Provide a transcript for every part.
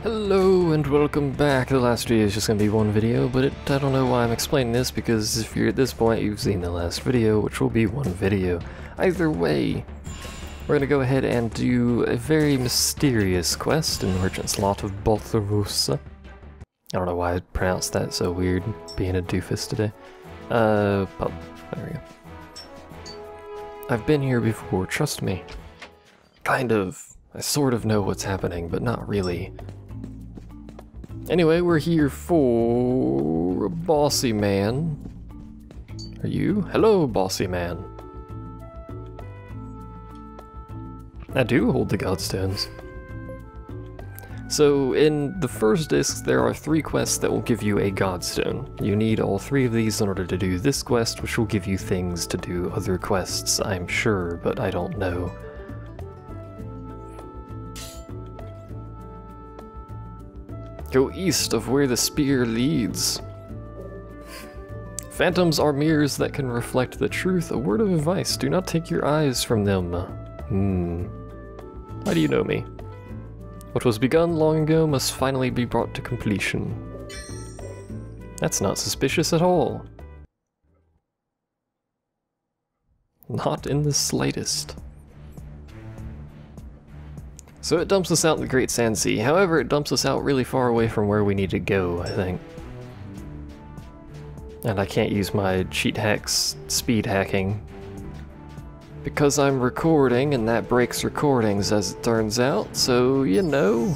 Hello and welcome back. The last video is just going to be one video, but I don't know why I'm explaining this, because if you're at this point, you've seen the last video, which will be one video. Either way, we're going to go ahead and do a very mysterious quest in Merchant's Lot of Baltharosa. I don't know why I pronounced that so weird, being a doofus today. Pub. There we go. I've been here before, trust me. Kind of. I sort of know what's happening, but not really. Anyway, we're here for a bossy man. Are you? Hello, bossy man. I do hold the Godstones. So, in the first disc, there are 3 quests that will give you a Godstone. You need all 3 of these in order to do this quest, which will give you things to do other quests, I'm sure, but I don't know. Go east of where the spear leads. Phantoms are mirrors that can reflect the truth. A word of advice, do not take your eyes from them. Why do you know me? What was begun long ago must finally be brought to completion. That's not suspicious at all. Not in the slightest. So it dumps us out in the Great Sand Sea. However, it dumps us out really far away from where we need to go, I think. And I can't use my cheat hacks, speed hacking, because I'm recording, and that breaks recordings as it turns out, so you know.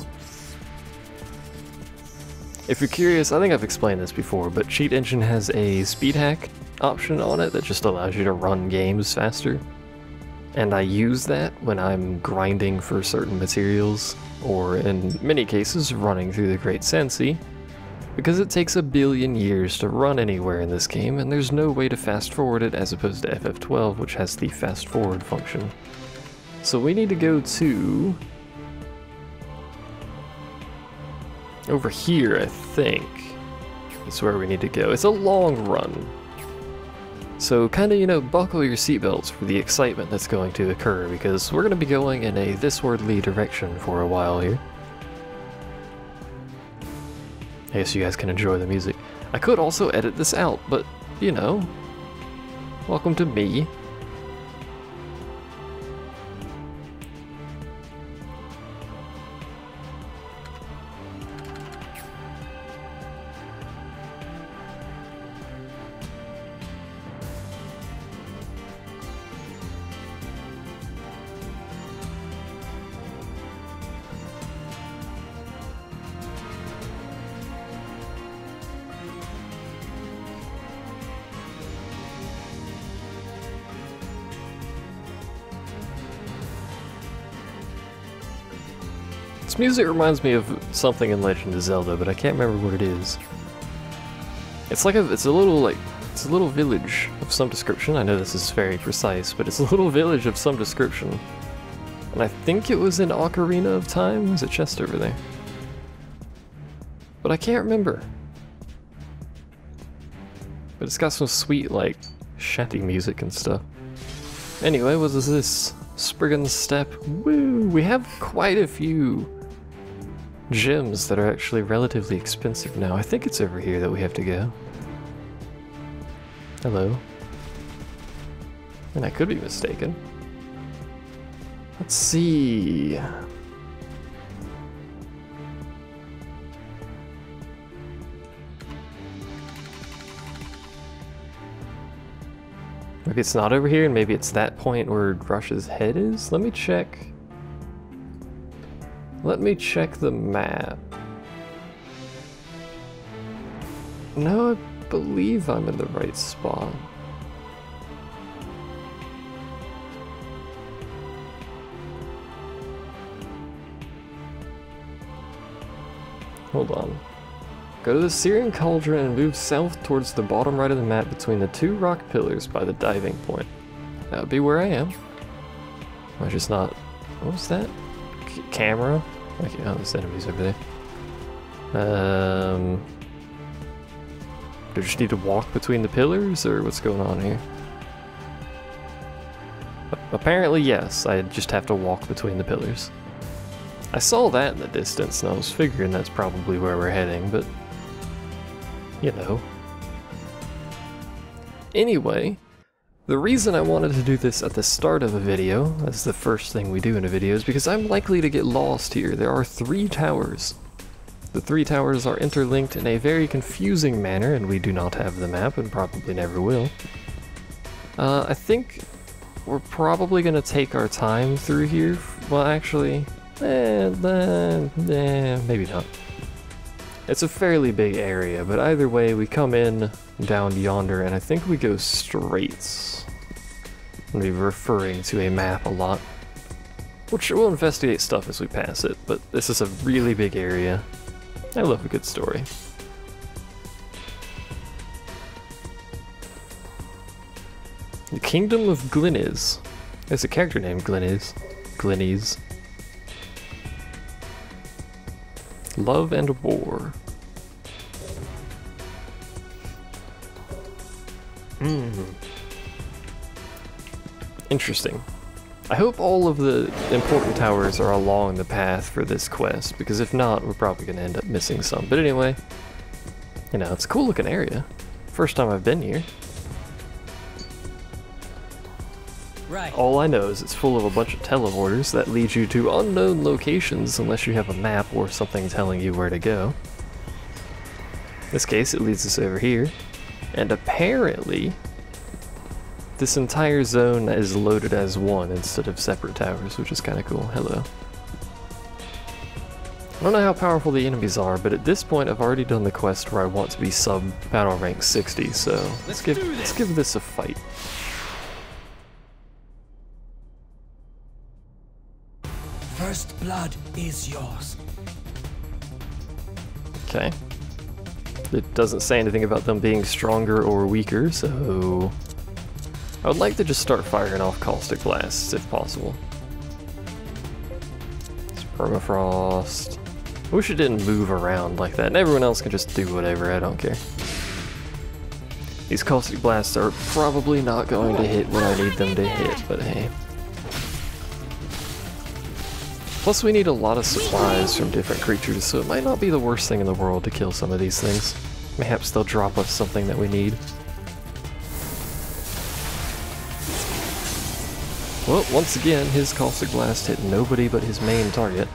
If you're curious, I think I've explained this before, but Cheat Engine has a speed hack option on it that just allows you to run games faster. And I use that when I'm grinding for certain materials, or in many cases running through the Great Sand Sea, because it takes 1 billion years to run anywhere in this game, and there's no way to fast forward it as opposed to FF12, which has the fast forward function. So we need to go to... over here, I think, is where we need to go. It's a long run. So kinda, you know, buckle your seatbelts for the excitement that's going to occur, because we're gonna be going in a this-wordly direction for a while here. I guess you guys can enjoy the music. I could also edit this out, but, you know, welcome to me. This music reminds me of something in Legend of Zelda, but I can't remember what it is. It's like it's a little village of some description. I know this is very precise, but it's a little village of some description. And I think it was in Ocarina of Time. There's a chest over there. But I can't remember. But it's got some sweet, like, shanty music and stuff. Anyway, what is this? Spriggan's Step. Woo! We have quite a few gems that are actually relatively expensive now. I think it's over here that we have to go. Hello. And I could be mistaken. Let's see. Maybe it's not over here, and maybe it's that point where Rush's head is? Let me check. Let me check the map. No, I believe I'm in the right spot. Hold on. Go to the Syrian Cauldron and move south towards the bottom right of the map between the 2 rock pillars by the diving point. That would be where I am. Am I just not... what was that? Camera? Okay, oh, there's enemies over there. Do I just need to walk between the pillars, or what's going on here? Apparently, yes, I just have to walk between the pillars. I saw that in the distance and I was figuring that's probably where we're heading, but you know. Anyway, the reason I wanted to do this at the start of a video, as the first thing we do in a video, is because I'm likely to get lost here. There are 3 towers. The 3 towers are interlinked in a very confusing manner, and we do not have the map and probably never will. I think we're probably going to take our time through here. Well, actually, maybe not. It's a fairly big area, but either way, we come in down yonder, and I think we go straight. I'm going to be referring to a map a lot, which we'll investigate stuff as we pass it, but this is a really big area. I love a good story. The Kingdom of Glynis. There's a character named Glynis. Glynis. Love and War. Interesting. I hope all of the important towers are along the path for this quest, because if not, we're probably going to end up missing some. But anyway, you know, it's a cool looking area. First time I've been here. Right. All I know is it's full of a bunch of teleporters that lead you to unknown locations unless you have a map or something telling you where to go. In this case, it leads us over here. And apparently, this entire zone is loaded as one instead of separate towers, which is kind of cool. Hello. I don't know how powerful the enemies are, but at this point I've already done the quest where I want to be sub battle rank 60, so let's give this a fight. First blood is yours. Okay. It doesn't say anything about them being stronger or weaker, so I would like to just start firing off caustic blasts if possible. It's permafrost. I wish it didn't move around like that, and everyone else can just do whatever, I don't care. These caustic blasts are probably not going to hit what I need them to hit, but hey. Plus we need a lot of supplies from different creatures, so it might not be the worst thing in the world to kill some of these things. Perhaps they'll drop us something that we need. Well, once again, his caustic blast hit nobody but his main target.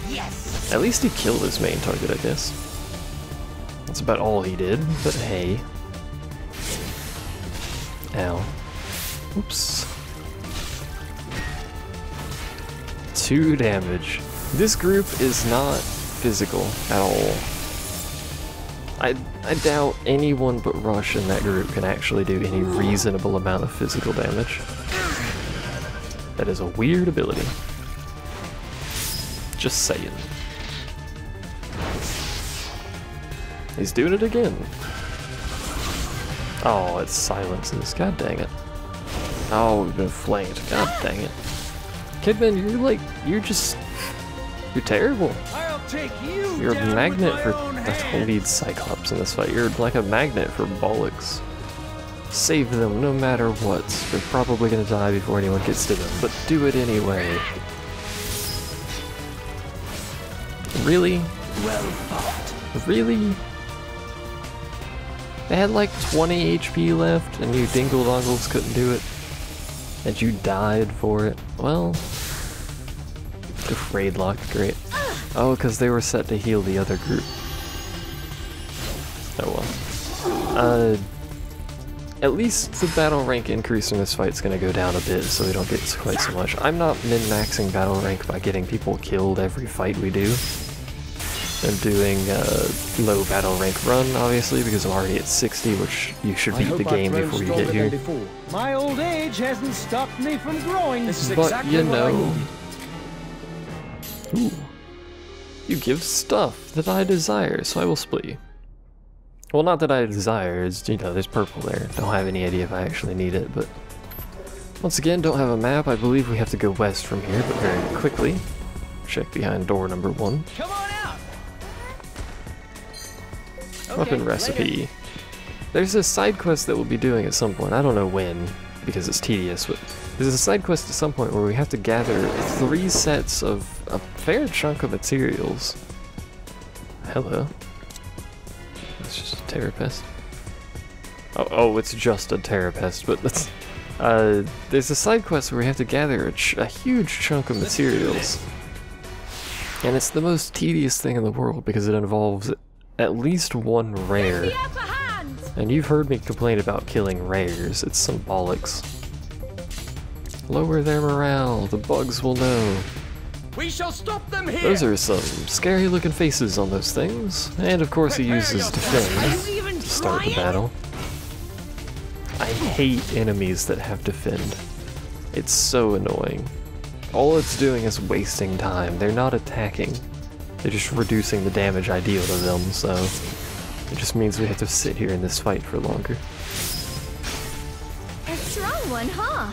Yes. At least he killed his main target, I guess. That's about all he did, but hey. Ow. Oops. 2 damage. This group is not physical at all. I doubt anyone but Rush in that group can actually do any reasonable amount of physical damage. That is a weird ability. Just saying. He's doing it again. Oh, it silences. God dang it. Oh, we've been flanked. God dang it. Kidman, you're terrible. I'll take you. You're a magnet for, I don't need Cyclops in this fight. You're like a magnet for Bollocks. Save them no matter what. They're probably gonna die before anyone gets to them, but do it anyway. Really? Well fought. Really? They had like 20 HP left and you dingle-dongles couldn't do it. And you died for it. Well, raid lock, great. Oh, because they were set to heal the other group. Oh well. At least the battle rank increase in this fight's gonna go down a bit, so we don't get quite so much. I'm not min-maxing battle rank by getting people killed every fight we do. I'm doing low battle rank run, obviously, because I'm already at 60, which you should beat the game before you get here. My old age hasn't stopped me from growing. This is But exactly you what I know, need. ooh, you give stuff that I desire, so I will split you. Well, not that I desire, it's, you know, there's purple there. Don't have any idea if I actually need it, but once again, don't have a map. I believe we have to go west from here, but very quickly. Check behind door number 1. Come on out. Weapon recipe. There's a side quest that we'll be doing at some point. I don't know when, because it's tedious, but there's a side quest at some point where we have to gather 3 sets of a fair chunk of materials. Hello. It's just a terrapest. Oh, it's just a terrapest, but that's... there's a side quest where we have to gather a huge chunk of materials. And it's the most tedious thing in the world because it involves at least one rare. And you've heard me complain about killing rares, it's symbolics. Lower their morale, the bugs will know. We shall stop them here. Those are some scary looking faces on those things. And of course he uses defend to start the battle. I hate enemies that have defend. It's so annoying. All it's doing is wasting time. They're not attacking. They're just reducing the damage I deal to them, so it just means we have to sit here in this fight for longer. A strong one, huh?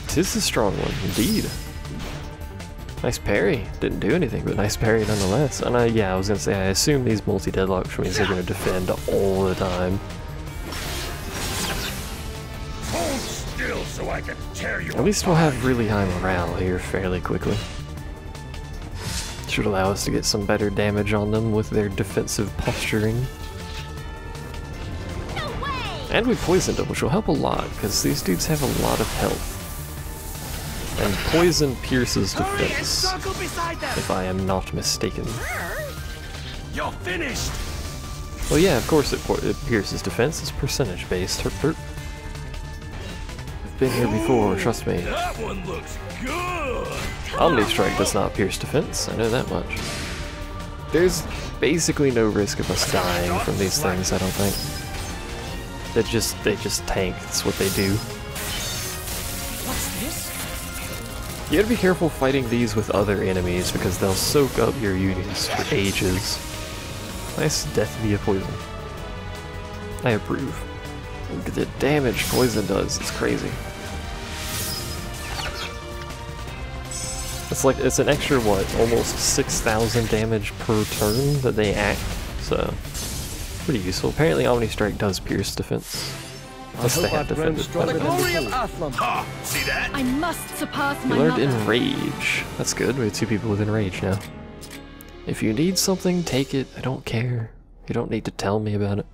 'Tis a strong one, indeed. Nice parry. Didn't do anything, but nice parry nonetheless. And yeah, I was gonna say, I assume these multi-deadlock, which means they're gonna defend all the time. Hold still so I can tear you At least we'll have really high morale here fairly quickly. Should allow us to get some better damage on them with their defensive posturing. No way! And we poisoned them, which will help a lot, because these dudes have a lot of health. And poison pierces defense, if I am not mistaken. You're finished. Well, yeah, of course it pierces defense. It's percentage based. Herp herp. I've been here before, trust me. That one looks good. Omni Strike does not pierce defense. I know that much. There's basically no risk of us dying from these things, I don't think. They just tank. That's what they do. What's this? You gotta be careful fighting these with other enemies because they'll soak up your units for ages. Nice death via poison. I approve. Look at the damage poison does, it's crazy. It's an extra, what, almost 6,000 damage per turn that they act, so pretty useful. Apparently Omni Strike does pierce defense. Unless they have defended. The glory of Athlum. Ha! See that? I must surpass You my learned mother. Enrage. That's good, we have 2 people with Enrage now. If you need something, take it. I don't care. You don't need to tell me about it.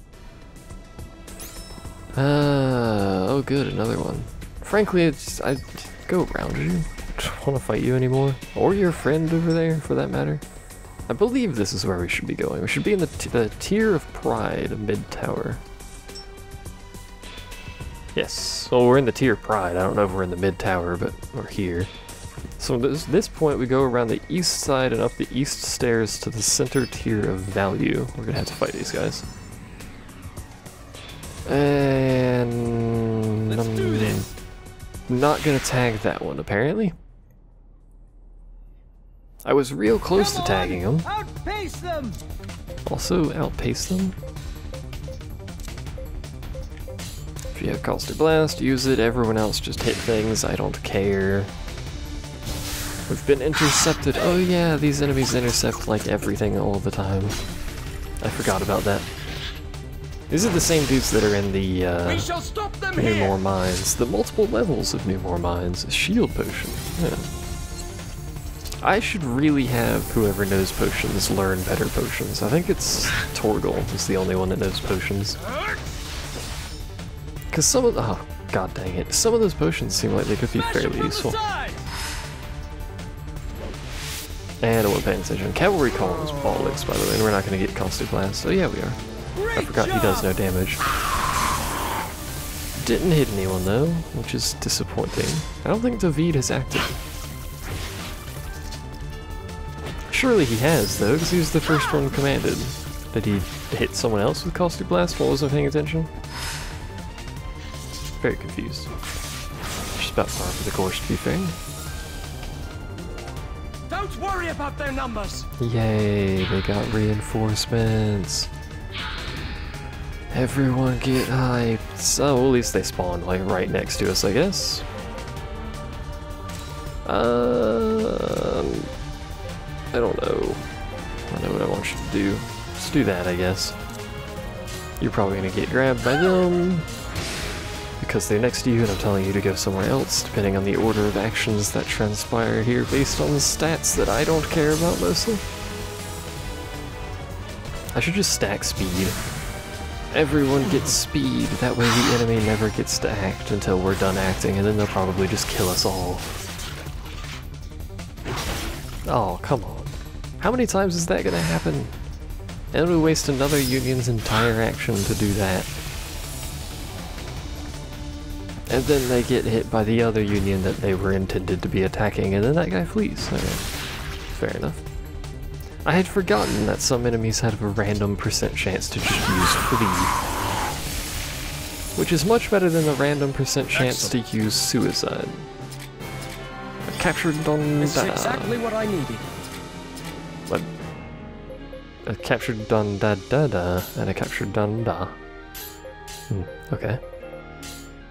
Oh good, another one. Frankly, I'd go around you. I don't want to fight you anymore. Or your friend over there, for that matter. I believe this is where we should be going. We should be in the Tier of Pride, mid-tower. Yes. Well, we're in the Tier of Pride. I don't know if we're in the mid-tower, but we're here. So at this point, we go around the east side and up the east stairs to the center tier of value. We're gonna have to fight these guys. And Let's do this. Not gonna tag that one, apparently. I was real close to tagging them. Outpace them! Also outpace them. If you have Caustic Blast, use it. Everyone else just hit things. I don't care. We've been intercepted. Oh yeah, these enemies intercept like everything all the time. I forgot about that. These are the same dudes that are in the We shall stop them New here. More Mines. The multiple levels of New More Mines. A shield potion. Yeah. I should really have whoever knows potions learn better potions. I think it's Torgal is the only one that knows potions. Because some of the... Oh, god dang it. Some of those potions seem like they could be fairly useful. And I wasn't paying attention. Cavalry Call is bollocks, by the way, and we're not going to get Caustic Blast. Oh yeah, we are. I forgot he does no damage. Didn't hit anyone though, which is disappointing. I don't think David has acted. Surely he has though, because he was the first one commanded. Did he hit someone else with Caustic Blast while I wasn't paying attention? Very confused. Just about par for the course, to be fair. Don't worry about their numbers. Yay, they got reinforcements. Everyone get hyped. So at least they spawned like right next to us, I guess. I don't know. I know what I want you to do. Let's do that, I guess. You're probably gonna get grabbed by them. because they're next to you and I'm telling you to go somewhere else, depending on the order of actions that transpire here based on the stats that I don't care about mostly. I should just stack speed. Everyone gets speed, that way the enemy never gets to act until we're done acting, and then they'll probably just kill us all. Oh, come on. How many times is that gonna happen? And we waste another union's entire action to do that. And then they get hit by the other union that they were intended to be attacking, and then that guy flees. Okay. Fair enough. I had forgotten that some enemies had a random % chance to just use flee. Which is much better than the random % chance to use suicide. I captured Don This is Da. exactly what I needed. What? I captured Don Da Da Da, and I captured Don Da. Okay.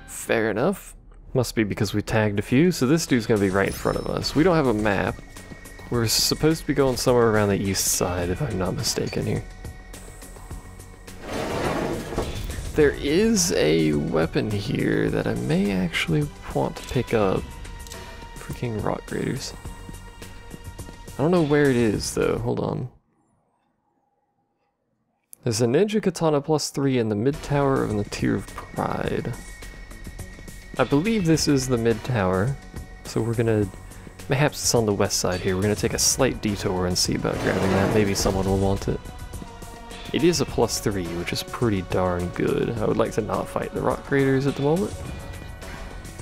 Fair enough. Must be because we tagged a few, so this dude's gonna be right in front of us. We don't have a map. We're supposed to be going somewhere around the east side, if I'm not mistaken here. There is a weapon here that I may actually want to pick up. Freaking rock graders. I don't know where it is, though. Hold on. There's a Ninja Katana +3 in the mid-tower of the Tier of Pride. I believe this is the mid-tower, so we're gonna... Perhaps it's on the west side here. We're gonna take a slight detour and see about grabbing that. Maybe someone will want it. It is a +3, which is pretty darn good. I would like to not fight the rock graders at the moment.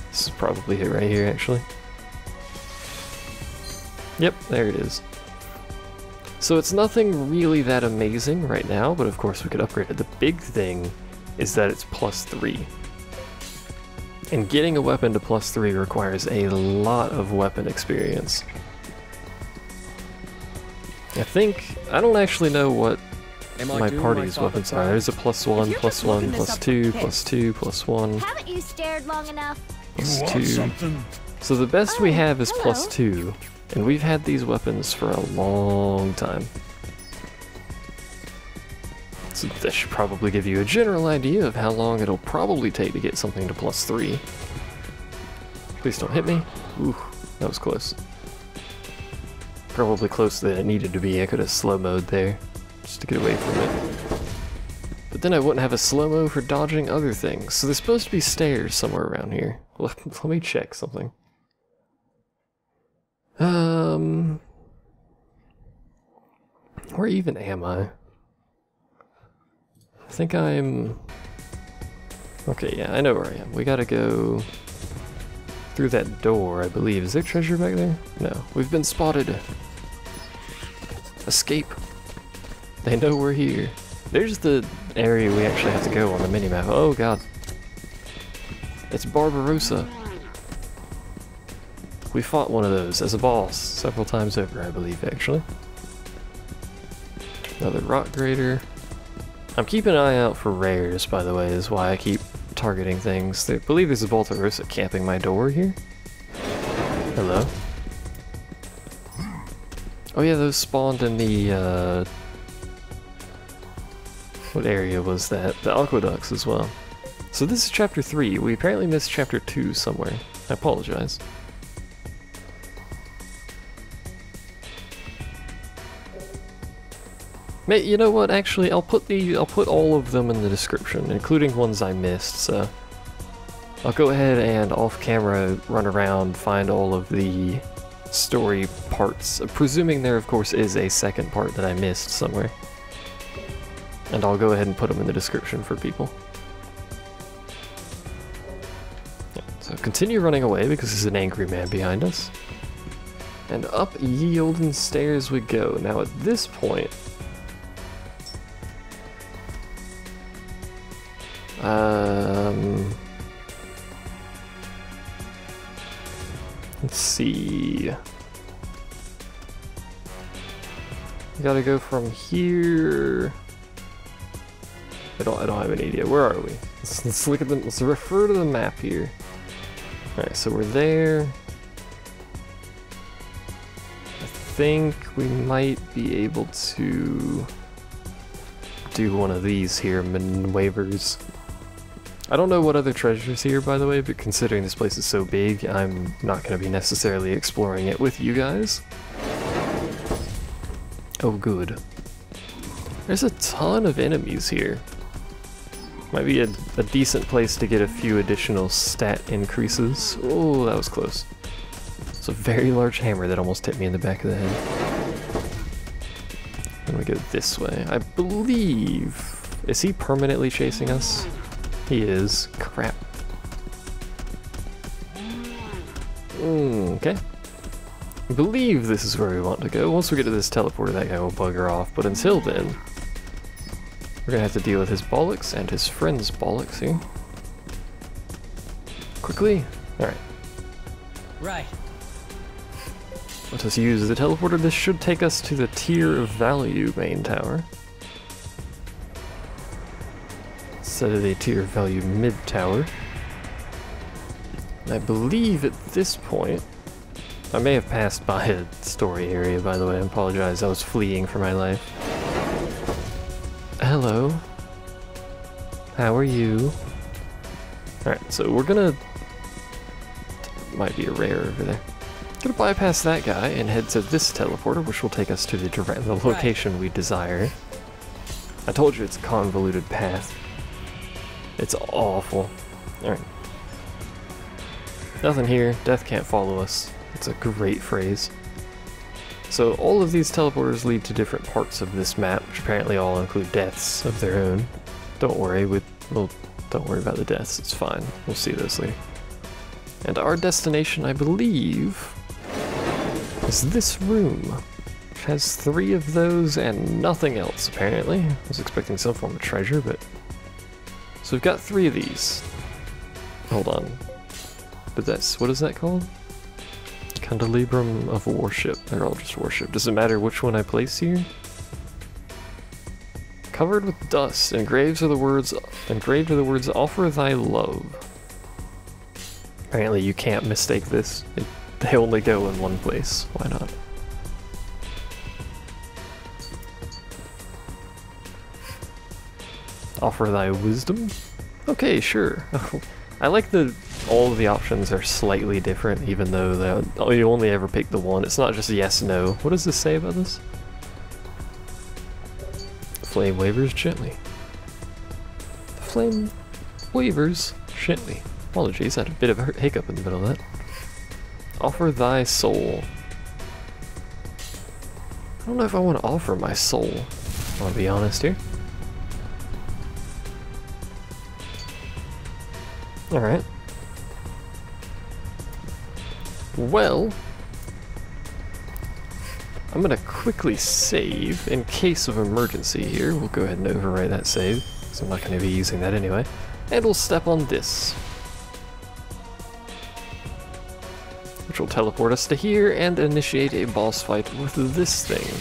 This is probably it right here, actually. Yep, there it is. So it's nothing really that amazing right now, but of course we could upgrade it. The big thing is that it's +3. And getting a weapon to +3 requires a lot of weapon experience. I don't actually know what my party's weapons are. There's a +1, +1, +2, +2, +1, Haven't you stared long enough? +2. So the best we have is hello. +2, and we've had these weapons for a long time. So that should probably give you a general idea of how long it'll probably take to get something to +3. Please don't hit me. Ooh, that was close. Probably closer than it needed to be. I could have slow-mode there, just to get away from it. But then I wouldn't have a slow-mo for dodging other things. So there's supposed to be stairs somewhere around here. Let me check something. Where even am I? I think I'm... Okay, yeah, I know where I am. We gotta go through that door, I believe. Is there treasure back there? No. We've been spotted. Escape. They know we're here. There's the area we actually have to go on the minimap. Oh god. It's Barbarossa. We fought one of those as a boss several times over, I believe, actually. Another rock grader. I'm keeping an eye out for rares, by the way, is why I keep targeting things. I believe there's a Barbarossa camping my door here. Hello. Oh yeah, those spawned in the, what area was that? The aqueducts as well. So this is chapter 3. We apparently missed chapter 2 somewhere. I apologize. You know what? Actually, I'll put all of them in the description, including ones I missed. So I'll go ahead and off camera run around, find all of the story parts, presuming there of course is a second part that I missed somewhere. And I'll go ahead and put them in the description for people. Yeah, so continue running away because there's an angry man behind us. And up yielding stairs we go. Now at this point, let's see. We gotta go from here. I don't have any idea. Where are we? Let's look at them. Let's refer to the map here. All right, so we're there. I think we might be able to do one of these here, maneuvers. I don't know what other treasures here, by the way, but considering this place is so big, I'm not going to be necessarily exploring it with you guys. Oh, good. There's a ton of enemies here. Might be a decent place to get a few additional stat increases. Oh, that was close. It's a very large hammer that almost hit me in the back of the head. Then we go this way. I believe... Is he permanently chasing us? He is. Crap. Okay. I believe this is where we want to go. Once we get to this teleporter, that guy will bugger off. But until then, we're gonna have to deal with his bollocks and his friend's bollocks here. Quickly. Alright. Right. Let us use the teleporter. This should take us to the tier of value main tower. Instead of the tier of value mid tower. And I believe at this point, I may have passed by a story area, by the way. I apologize, I was fleeing for my life. Hello. How are you? Alright, so we're gonna... Might be a rare over there. Gonna bypass that guy and head to this teleporter, which will take us to the location we desire. I told you it's a convoluted path. It's awful. Alright. Nothing here. Death can't follow us. It's a great phrase. So all of these teleporters lead to different parts of this map, which apparently all include deaths of their own. Don't worry, well, don't worry about the deaths, it's fine. We'll see those later. And our destination, I believe, is this room, which has 3 of those and nothing else, apparently. I was expecting some form of treasure, but... So we've got 3 of these. Hold on. But that's, what is that called? Candelabrum of worship. They're all just worship. Does it matter which one I place here? Covered with dust, engraved are the words, offer thy love. Apparently you can't mistake this. They only go in one place. Why not? Offer thy wisdom? Okay, sure. I like that all of the options are slightly different, even though you only ever pick the one. It's not just yes, no. What does this say about this? Flame wavers gently. The flame wavers gently. Apologies, I had a bit of a hiccup in the middle of that. Offer thy soul. I don't know if I want to offer my soul. I'll be honest here. Alright. Well, I'm gonna quickly save in case of emergency here. We'll go ahead and overwrite that save, because I'm not going to be using that anyway. And we'll step on this, which will teleport us to here and initiate a boss fight with this thing.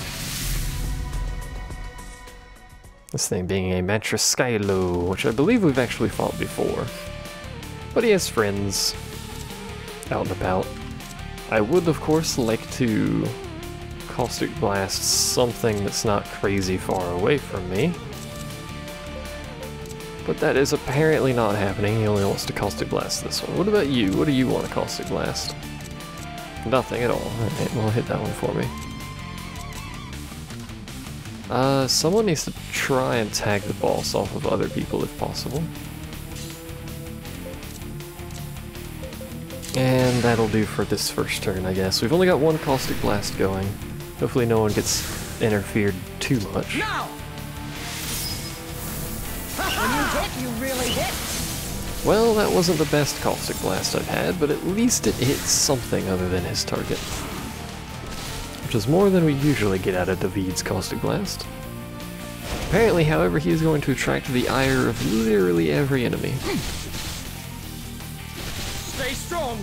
This thing being a Matroskylo, which I believe we've actually fought before. But he has friends out and about. I would, of course, like to Caustic Blast something that's not crazy far away from me. But that is apparently not happening. He only wants to Caustic Blast this one. What about you? What do you want to Caustic Blast? Nothing at all. Alright, well, hit that one for me. Someone needs to try and tag the boss off of other people if possible. And that'll do for this first turn, I guess. We've only got 1 Caustic Blast going. Hopefully no one gets interfered too much. Now! When you hit, you really hit. Well, that wasn't the best Caustic Blast I've had, but at least it hit something other than his target. Which is more than we usually get out of David's Caustic Blast. Apparently, however, he is going to attract the ire of literally every enemy. Stay strong!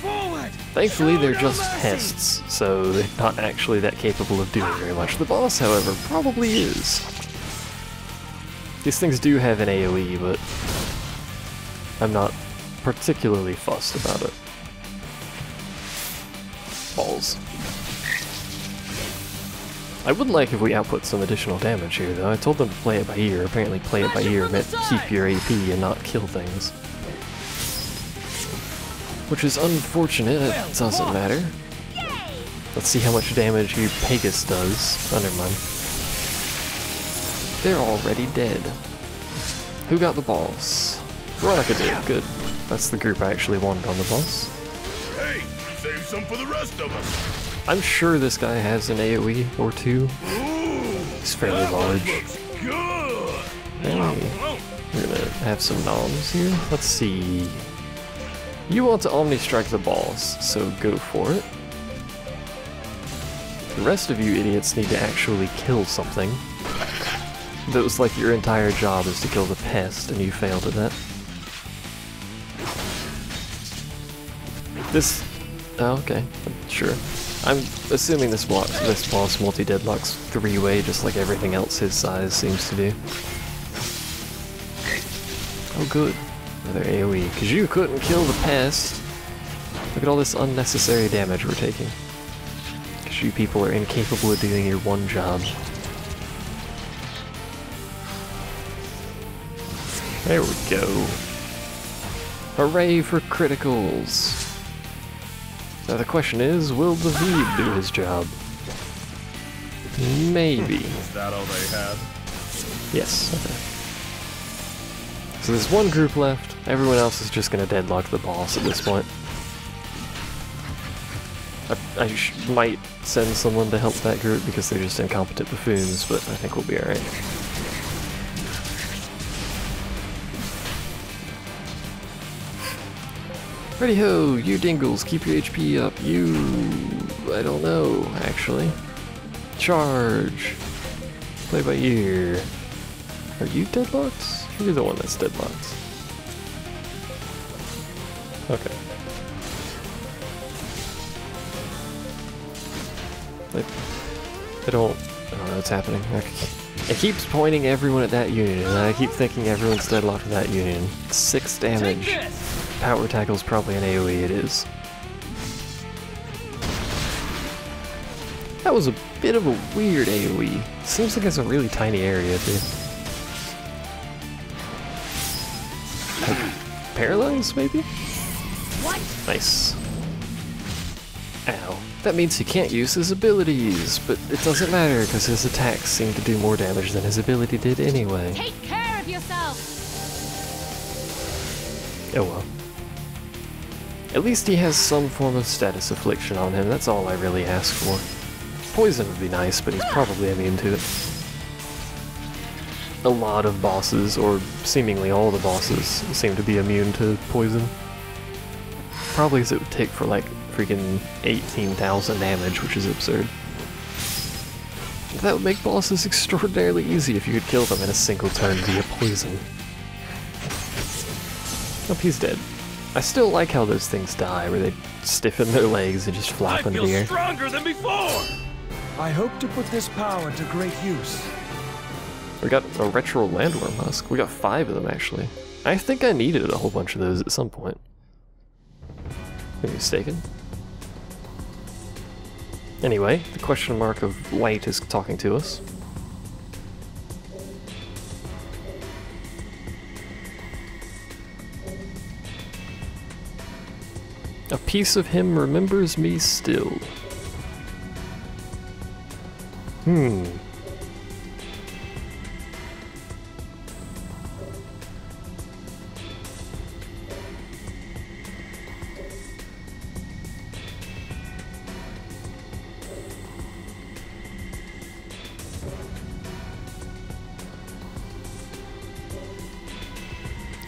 Forward! Thankfully, Show they're no just mercy. pests, so they're not actually that capable of doing very much. The boss, however, probably is. These things do have an AoE, but I'm not particularly fussed about it. Balls. I would like if we output some additional damage here, though. I told them to play it by ear. Apparently play it by ear meant keep your AP and not kill things. Which is unfortunate, it doesn't matter. Let's see how much damage your Pegasus does. Oh, never mind. They're already dead. Who got the boss? Veronica did, good. That's the group I actually wanted on the boss. Hey, save some for the rest of us. I'm sure this guy has an AoE or two. He's fairly large. Good. Hey, we're gonna have some noms here. Let's see. You want to Omni Strike the boss, so go for it. The rest of you idiots need to actually kill something. That was like your entire job is to kill the pest, and you failed at that. This... oh, okay, sure. I'm assuming this boss multi-deadlocks three-way, just like everything else his size seems to do. Oh good, another AoE, because you couldn't kill the pest. Look at all this unnecessary damage we're taking. Because you people are incapable of doing your one job. There we go. Hooray for criticals! Now the question is, will the Veed do his job? Maybe. Is that all they had? Yes, okay. So there's one group left, everyone else is just gonna deadlock the boss at this point. I might send someone to help that group because they're just incompetent buffoons, but I think we'll be alright. Ready ho, you dingles, keep your HP up. You... I don't know, actually. Charge! Play by ear. Are you deadlocked? You're the one that's deadlocked. Okay. I don't know what's happening. It keeps pointing everyone at that union, and I keep thinking everyone's deadlocked in that union. 6 damage. Power Tackle's probably an AoE, it is. That was a bit of a weird AoE. Seems like it's a really tiny area, too. Paralyze, maybe? What? Nice. Ow. That means he can't use his abilities, but it doesn't matter because his attacks seem to do more damage than his ability did anyway. Take care of yourself! Oh well. At least he has some form of status affliction on him, that's all I really ask for. Poison would be nice, but he's probably immune to it. A lot of bosses, or seemingly all the bosses, seem to be immune to poison. Probably as it would take for like freaking 18,000 damage, which is absurd. That would make bosses extraordinarily easy if you could kill them in a single turn via poison. Oh, he's dead. I still like how those things die, where they stiffen their legs and just flop into the air. I feel stronger than before! I hope to put this power to great use. We got a retro landworm husk. We got 5 of them, actually. I think I needed a whole bunch of those at some point. Am I mistaken? Anyway, the question mark of light is talking to us. A piece of him remembers me still.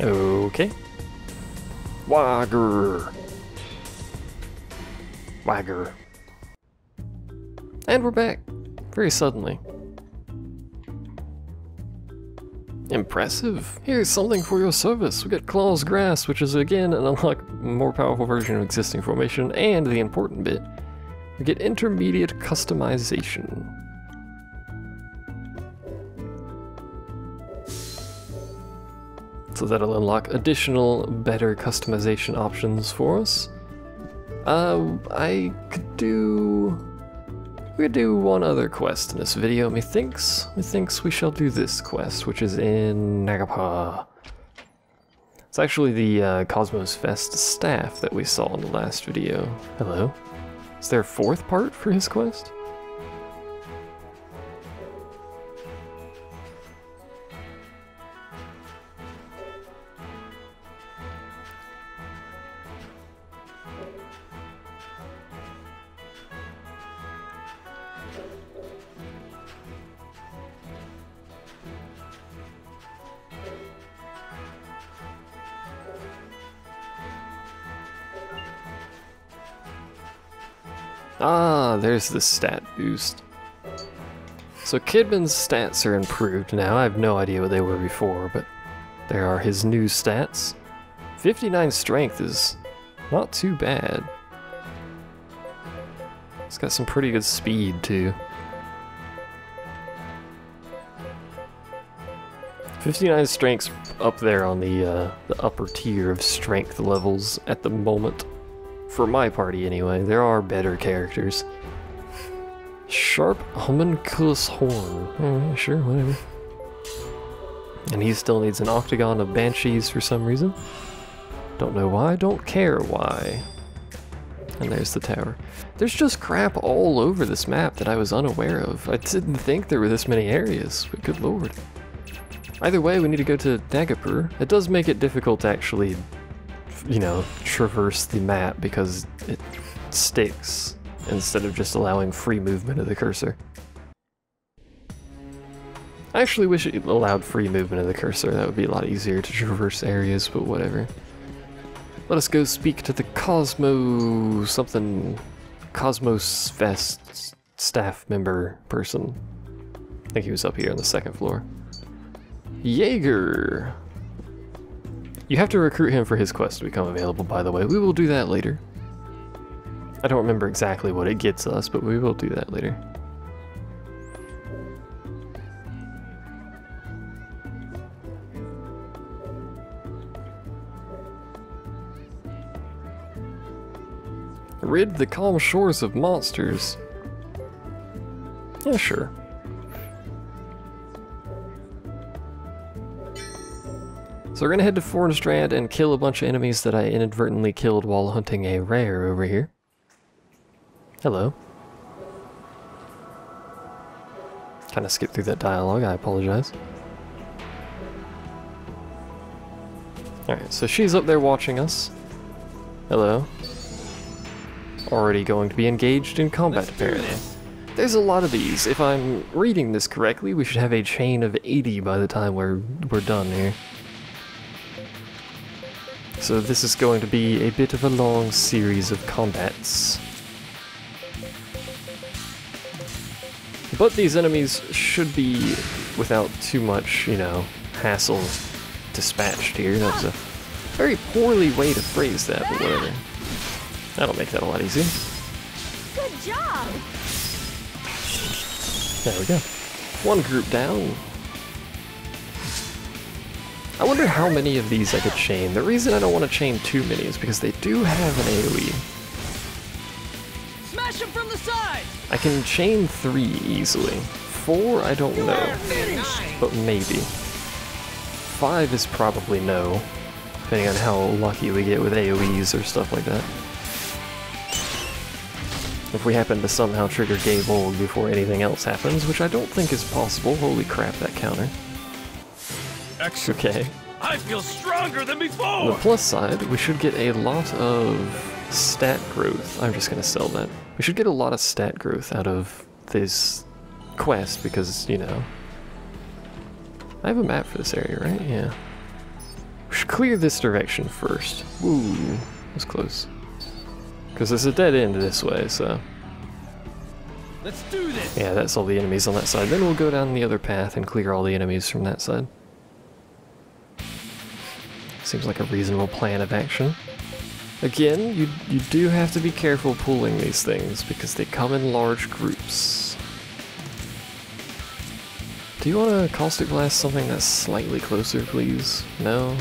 Okay. Wagger. Wagger. And we're back. Very suddenly. Impressive. Here's something for your service. We got Claw's Grasp, which is again an unlock more powerful version of existing formation, and the important bit, we get intermediate customization. So that'll unlock additional, better customization options for us. I could do We're gonna do one other quest in this video. Methinks we shall do this quest, which is in Nagapa. It's actually the Cosmos Fest staff that we saw in the last video. Hello? Is there a fourth part for his quest? Ah, there's the stat boost. So Kidman's stats are improved now. I have no idea what they were before, but there are his new stats. 59 strength is not too bad. It's got some pretty good speed too. 59 strength's up there on the upper tier of strength levels at the moment. For my party, anyway. There are better characters. Sharp homunculus horn. Sure, whatever. And he still needs an octagon of banshees for some reason. Don't know why, don't care why. And there's the tower. There's just crap all over this map that I was unaware of. I didn't think there were this many areas, but good lord. Either way, we need to go to Nagapur. It does make it difficult to actually, you know, traverse the map because it sticks instead of just allowing free movement of the cursor. I actually wish it allowed free movement of the cursor. That would be a lot easier to traverse areas, but whatever. Let us go speak to the Cosmos Fest staff member person. I think he was up here on the second floor. Jaeger! You have to recruit him for his quest to become available, by the way. We will do that later. I don't remember exactly what it gets us, but we will do that later. Rid the calm shores of monsters. Yeah, sure. So we're gonna head to Fornstrand and kill a bunch of enemies that I inadvertently killed while hunting a rare over here. Hello. Kind of skipped through that dialogue, I apologize. Alright, so she's up there watching us. Hello. Already going to be engaged in combat, apparently. There's a lot of these. If I'm reading this correctly, we should have a chain of 80 by the time we're done here. So this is going to be a bit of a long series of combats. But these enemies should be, without too much, you know, hassle, dispatched here. That was a very poorly way to phrase that, but whatever. That'll make that a lot easier. Good job! There we go. One group down. I wonder how many of these I could chain. The reason I don't want to chain too many is because they do have an AoE. Smash him from the side! I can chain 3 easily. 4, I don't know. But maybe. 5 is probably no, depending on how lucky we get with AoEs or stuff like that. If we happen to somehow trigger Gable before anything else happens, which I don't think is possible. Holy crap, that counter. Okay. I feel stronger than On the before! plus side, we should get a lot of stat growth. I'm just gonna sell that. We should get a lot of stat growth out of this quest because, you know... I have a map for this area, right? Yeah. We should clear this direction first. Ooh, that was close. Because there's a dead end this way, so... Let's do this! Yeah, that's all the enemies on that side. Then we'll go down the other path and clear all the enemies from that side. Seems like a reasonable plan of action. Again, you do have to be careful pulling these things because they come in large groups. Do you want to Caustic Blast something that's slightly closer, please? No?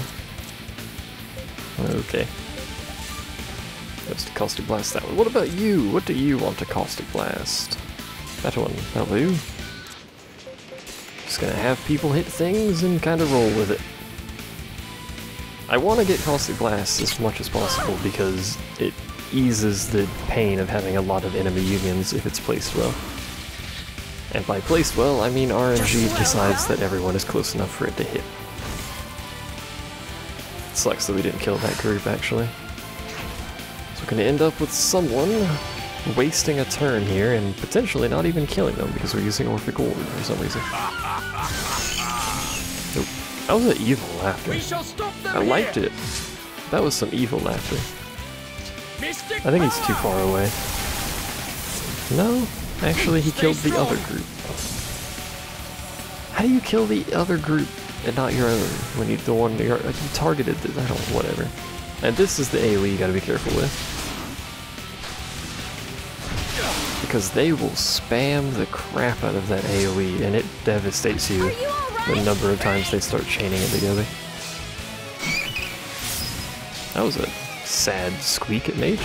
Okay. Let's Caustic Blast that one. What about you? What do you want to Caustic Blast? that'll do. Just gonna have people hit things and kind of roll with it. I want to get Caustic Blast as much as possible because it eases the pain of having a lot of enemy unions if it's placed well. And by placed well, I mean RNG decides that everyone is close enough for it to hit. It sucks that we didn't kill that group, actually. So we're gonna end up with someone wasting a turn here and potentially not even killing them because we're using Orphic Orb for some reason. Nope. That was an evil laughter. I liked it. That was some evil laughter. I think he's too far away. No, actually he killed the other group. How do you kill the other group and not your own when you the one you targeted? I don't know, whatever. And this is the AoE you gotta be careful with. Because they will spam the crap out of that AoE and it devastates you the number of times they start chaining it together. That was a sad squeak it made.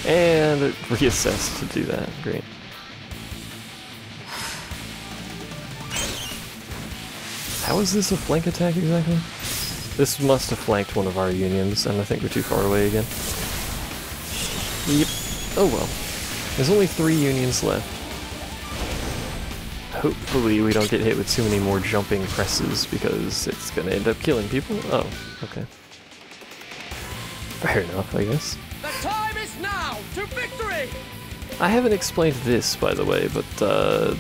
And it reassessed to do that. Great. How is this a flank attack exactly? This must have flanked one of our unions, and I think we're too far away again. Yep. Oh well. There's only 3 unions left. Hopefully we don't get hit with too many more jumping presses because it's gonna end up killing people. Oh, okay. Fair enough, I guess. The time is now to victory! I haven't explained this, by the way, but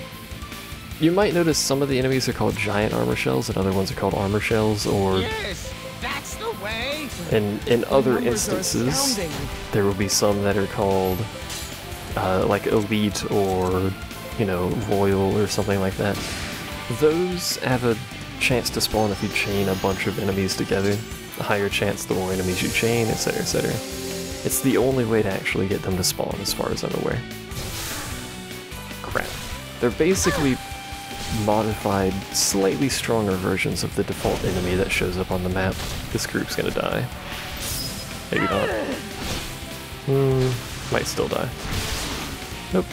you might notice some of the enemies are called giant armor shells and other ones are called armor shells, or Yes, that's the way. in other instances there will be some that are called like elite or, you know, royal or something like that. Those have a chance to spawn if you chain a bunch of enemies together. A higher chance the more enemies you chain, etc, etc. It's the only way to actually get them to spawn as far as I'm aware. Crap. They're basically modified, slightly stronger versions of the default enemy that shows up on the map. This group's gonna die. Maybe not. Might still die. Nope.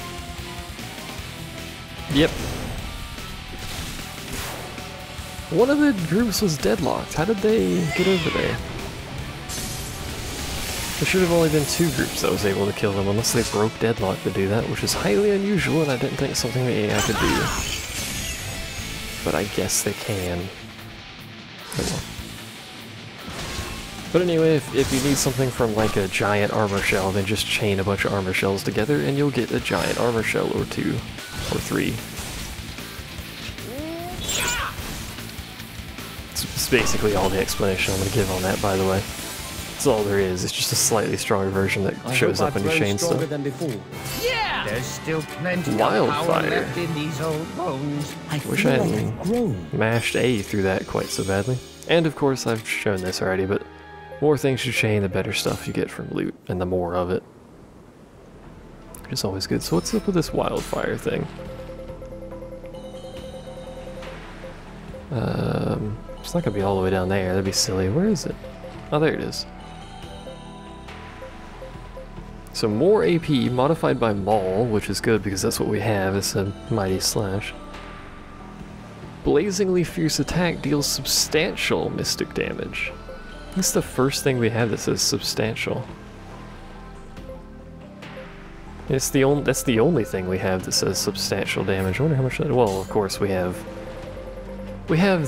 Yep. One of the groups was deadlocked. How did they get over there? There should have only been 2 groups that was able to kill them, unless they broke deadlock to do that, which is highly unusual and I didn't think something the AI could do. But I guess they can. Oh well. But anyway, if you need something from like a giant armor shell, then just chain a bunch of armor shells together and you'll get a giant armor shell or 2 or 3. It's basically all the explanation I'm going to give on that, by the way. That's all there is. It's just a slightly stronger version that shows up when you chain stuff. Yeah! There's still plenty Wildfire. of power left in these old bones. Wish I hadn't mashed A through that quite so badly. And of course, I've shown this already, but more things you chain, the better stuff you get from loot, and the more of it. Which is always good. So what's up with this wildfire thing? It's not gonna be all the way down there. That'd be silly. Where is it? Oh, there it is. So more AP, modified by Maul, which is good because that's what we have. It's a Mighty Slash. Blazingly Fierce Attack deals substantial mystic damage. That's the first thing we have that says substantial. That's the only thing we have that says substantial damage. I wonder how much that. Well, of course we have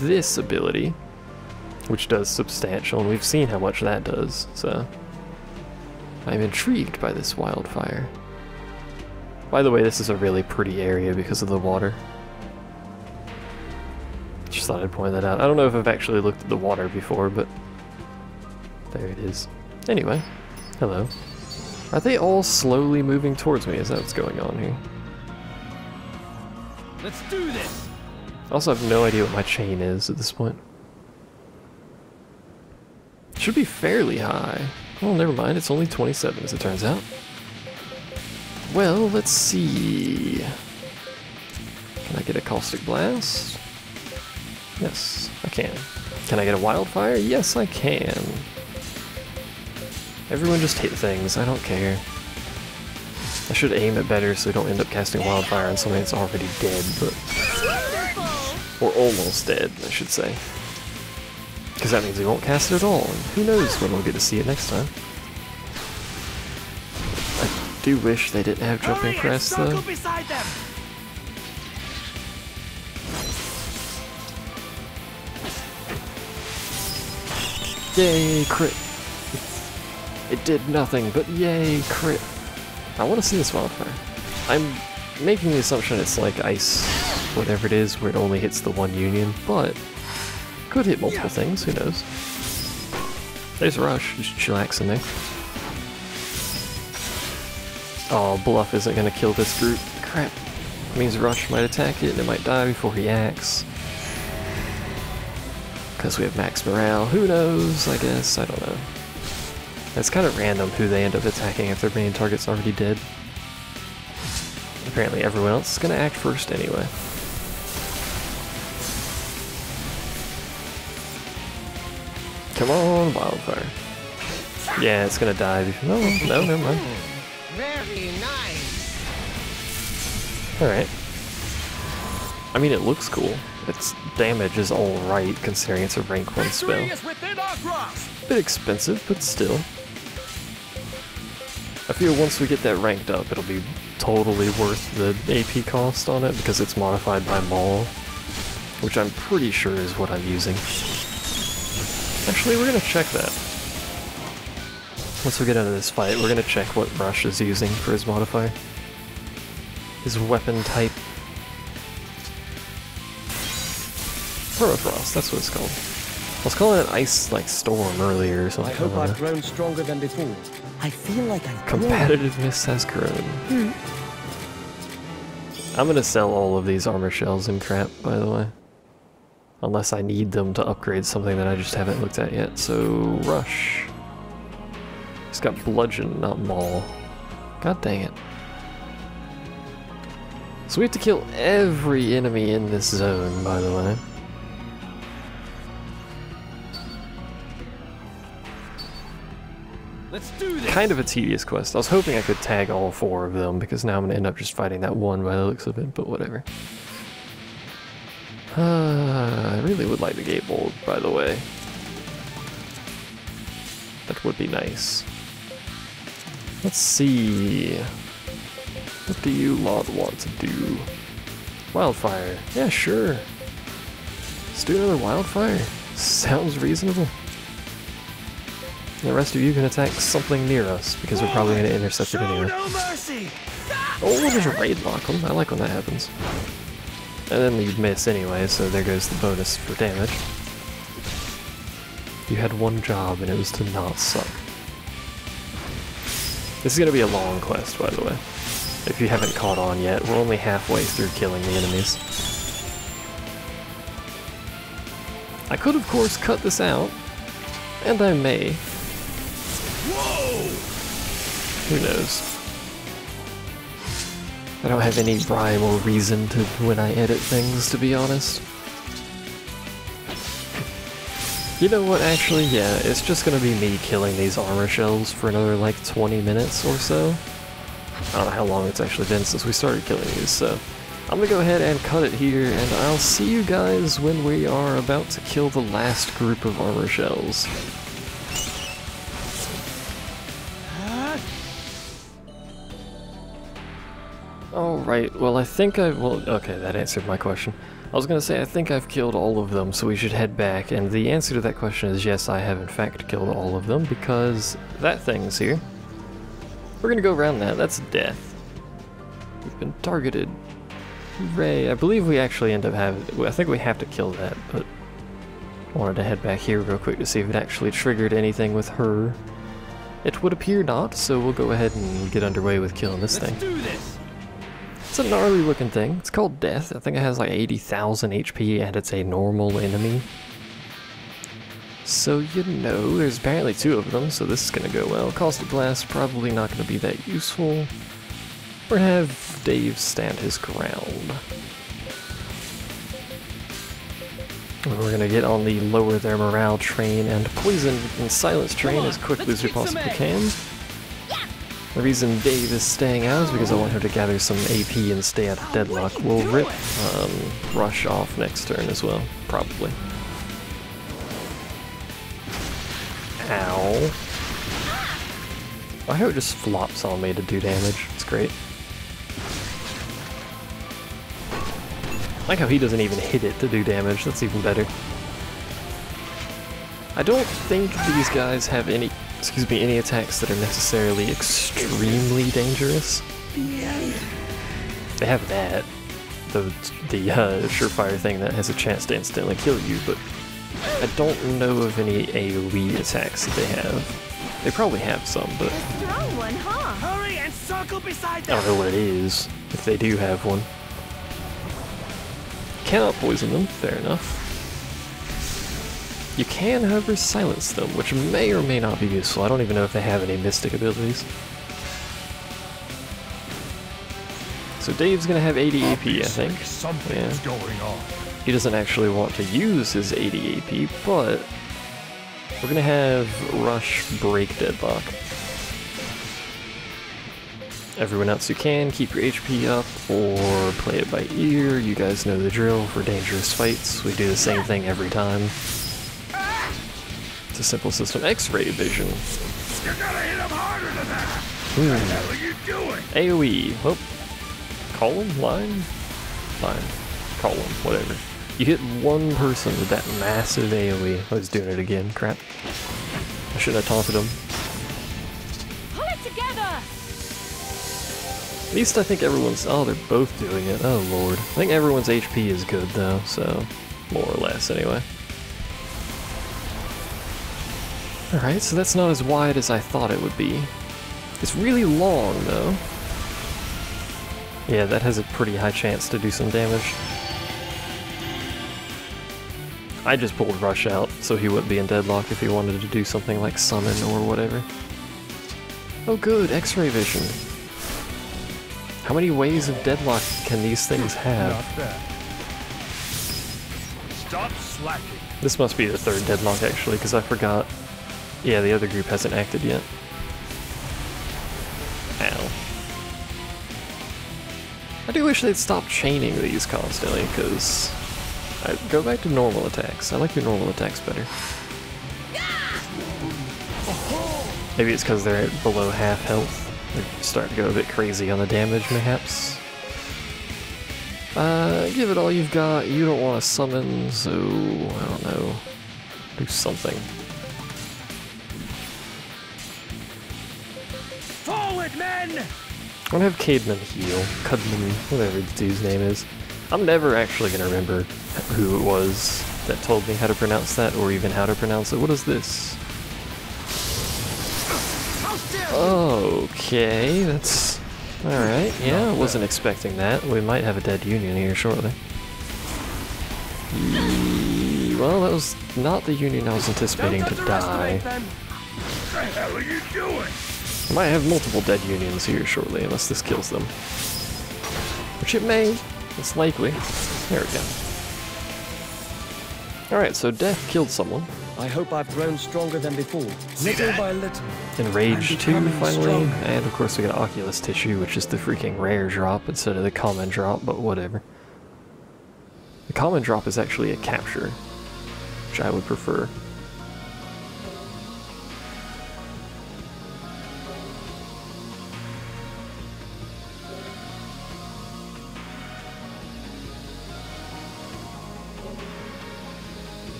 this ability, which does substantial, and we've seen how much that does. So I'm intrigued by this wildfire. By the way, this is a really pretty area because of the water. Just thought I'd point that out. I don't know if I've actually looked at the water before, but there it is. Anyway, hello. Are they all slowly moving towards me? Is that what's going on here? Let's do this! I also have no idea what my chain is at this point. It should be fairly high. Oh, never mind. It's only 27 as it turns out. Well, let's see. Can I get a Caustic Blast? Yes, I can. Can I get a Wildfire? Yes, I can. Everyone just hit things. I don't care. I should aim it better so we don't end up casting wildfire on something that's already dead, but... or almost dead, I should say. Because that means we won't cast it at all, and who knows when we'll get to see it next time. I do wish they didn't have jumping press, though. Yay, crit! It did nothing, but yay, crit! I want to see this wildfire. I'm making the assumption it's like ice, whatever it is, where it only hits the one union, but could hit multiple things, who knows. There's Rush, just chillaxing there. Oh, Bluff isn't going to kill this group. Crap. It means Rush might attack it and it might die before he acts. Because we have max morale. Who knows, I guess? I don't know. It's kind of random who they end up attacking if their main target's already dead. Apparently everyone else is going to act first anyway. Come on, wildfire. Yeah, it's going to die. No, never mind. Very nice. Alright. I mean, it looks cool. Its damage is alright considering it's a rank 1 spell. Bit expensive, but still. I feel once we get that ranked up, it'll be totally worth the AP cost on it because it's modified by Maul, which I'm pretty sure is what I'm using. Actually, we're gonna check that. Once we get out of this fight, we're gonna check what Rush is using for his modifier. His weapon type. Permafrost, that's what it's called. I was calling it Ice, like, Storm earlier or something. I hope I've grown stronger than before. I feel like I've Competitiveness has grown. I'm gonna sell all of these armor shells and crap, by the way. Unless I need them to upgrade something that I just haven't looked at yet. So, Rush. He's got Bludgeon, not Maul. God dang it. So we have to kill every enemy in this zone, by the way. Let's do this. Kind of a tedious quest. I was hoping I could tag all 4 of them, because now I'm going to end up just fighting that one by the looks of it, but whatever. I really would like the Gatebold, by the way. That would be nice. Let's see. What do you lot want to do? Wildfire. Yeah, sure. Let's do another wildfire. Sounds reasonable. And the rest of you can attack something near us, because we're probably going to intercept it anyway. No mercy. Oh, there's a raid lock them. I like when that happens. And then you'd miss anyway, so there goes the bonus for damage. You had one job, and it was to not suck. This is going to be a long quest, by the way. If you haven't caught on yet, we're only halfway through killing the enemies. I could, of course, cut this out, and I may. Whoa! Who knows? I don't have any rhyme or reason to when I edit things, to be honest. You know what, actually, yeah, it's just gonna be me killing these armor shells for another, like, 20 minutes or so. I don't know how long it's actually been since we started killing these, so I'm gonna go ahead and cut it here, and I'll see you guys when we are about to kill the last group of armor shells. Alright, well I think okay, that answered my question. I was gonna say I think I've killed all of them, so we should head back, and the answer to that question is yes, I have in fact killed all of them, because that thing's here. We're gonna go around that, that's death. We've been targeted. Hooray, I believe we actually end up having, I think we have to kill that, but I wanted to head back here real quick to see if it actually triggered anything with her. It would appear not, so we'll go ahead and get underway with killing this thing. Let's do this. It's a gnarly looking thing. It's called Death. I think it has like 80,000 HP and it's a normal enemy. So you know, there's apparently 2 of them, so this is gonna go well. Caustic Blast, probably not gonna be that useful. We're gonna have Dave stand his ground. And we're gonna get on the lower their morale train and poison and silence train as quickly as we possibly can. The reason Dave is staying out is because I want her to gather some AP and stay out of deadlock. We'll rip Rush off next turn as well, probably. Ow. I hope it just flops on me to do damage. It's great. I like how he doesn't even hit it to do damage. That's even better. I don't think these guys have any, any attacks that are necessarily extremely dangerous. They have that, the surefire thing that has a chance to instantly kill you, but I don't know of any AoE attacks that they have. They probably have some, but A strong one, huh? Hurry and circle beside I don't know what it is, if they do have one. Cannot poison them, fair enough. You can, however, silence them, which may or may not be useful. I don't even know if they have any mystic abilities. So Dave's gonna have 80 AP, I think. Something's going on. He doesn't actually want to use his 80 AP, but we're gonna have Rush break deadlock. Everyone else who can, keep your HP up or play it by ear. You guys know the drill for dangerous fights. We do the same thing every time. It's a simple system. X-ray vision. You gotta hit him harder than that. What the hell are you doing? AoE. Oh. Column? Line? Line. Column. Whatever. You hit one person with that massive AoE. I was doing it again. Crap. I shouldn't have taunted him. Pull it together! At least I think everyone's... Oh, they're both doing it. Oh, lord. I think everyone's HP is good, though, so... More or less, anyway. Alright, so that's not as wide as I thought it would be. It's really long, though. Yeah, that has a pretty high chance to do some damage. I just pulled Rush out, so he wouldn't be in deadlock if he wanted to do something like summon or whatever. Oh good, X-ray vision. How many ways of deadlock can these things have? Not bad. Stop slacking. This must be the third deadlock, actually, because I forgot. Yeah, the other group hasn't acted yet. Ow. I do wish they'd stop chaining these constantly, because... Go back to normal attacks. I like your normal attacks better. Maybe it's because they're at below half health. They're starting to go a bit crazy on the damage, perhaps. Give it all you've got. You don't want to summon, so... I don't know. Do something. Forward, men! I'm gonna have Cademan heal. Cudman, whatever the dude's name is. I'm never actually gonna remember who it was that told me how to pronounce that, or even how to pronounce it. What is this? Okay, that's... Alright, yeah, I wasn't expecting that. We might have a dead union here shortly. Well, that was not the union I was anticipating to die. What the hell are you doing? I might have multiple dead unions here shortly, unless this kills them. Which it may. It's likely. There we go. Alright, so Death killed someone. I hope I've grown stronger than before, little by little. Enraged 2, becoming finally. stronger. And of course we got Oculus Tissue, which is the freaking rare drop instead of the common drop, but whatever. The common drop is actually a capture, which I would prefer.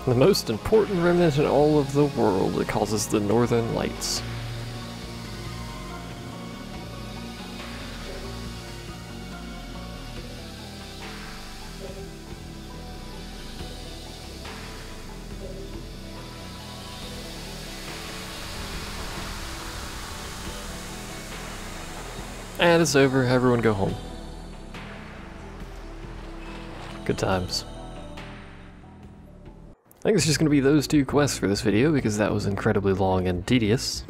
The most important remnant in all of the world that causes the Northern Lights. And it's over, everyone go home. Good times. I think it's just going to be those two quests for this video because that was incredibly long and tedious.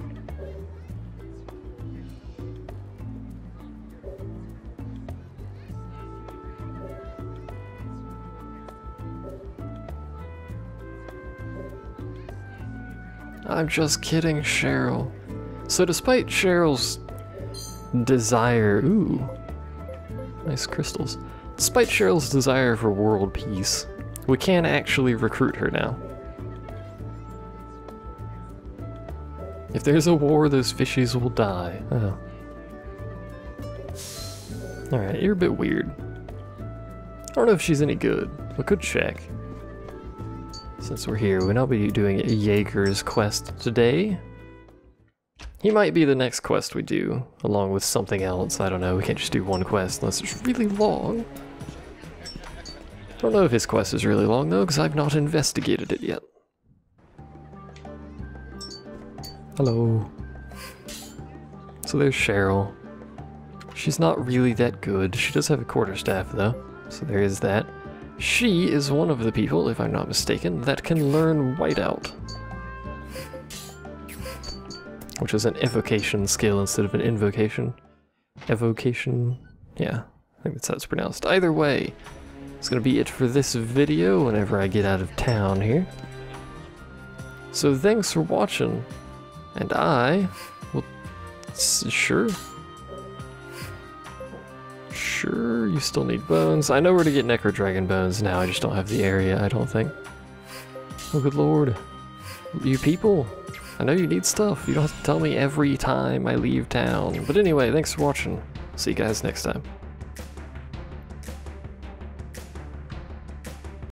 I'm just kidding, Cheryl. So despite Cheryl's desire... Ooh. Nice crystals. Despite Cheryl's desire for world peace, we can actually recruit her now. If there's a war, those fishies will die. Oh. Alright, you're a bit weird. I don't know if she's any good. We could check. Since we're here, we'll not be doing Jaeger's quest today. He might be the next quest we do, along with something else. I don't know, we can't just do one quest unless it's really long. I don't know if his quest is really long though, because I've not investigated it yet. Hello. So there's Cheryl. She's not really that good. She does have a quarterstaff though, so there is that. She is one of the people, if I'm not mistaken, that can learn Whiteout. Which is an evocation skill instead of an invocation. Evocation? Yeah, I think that's how it's pronounced. Either way, it's gonna be it for this video whenever I get out of town here. So thanks for watching, and I will... Sure, you still need bones. I know where to get Necro Dragon bones now, I just don't have the area, I don't think. Oh good lord. You people, I know you need stuff. You don't have to tell me every time I leave town. But anyway, thanks for watching. See you guys next time.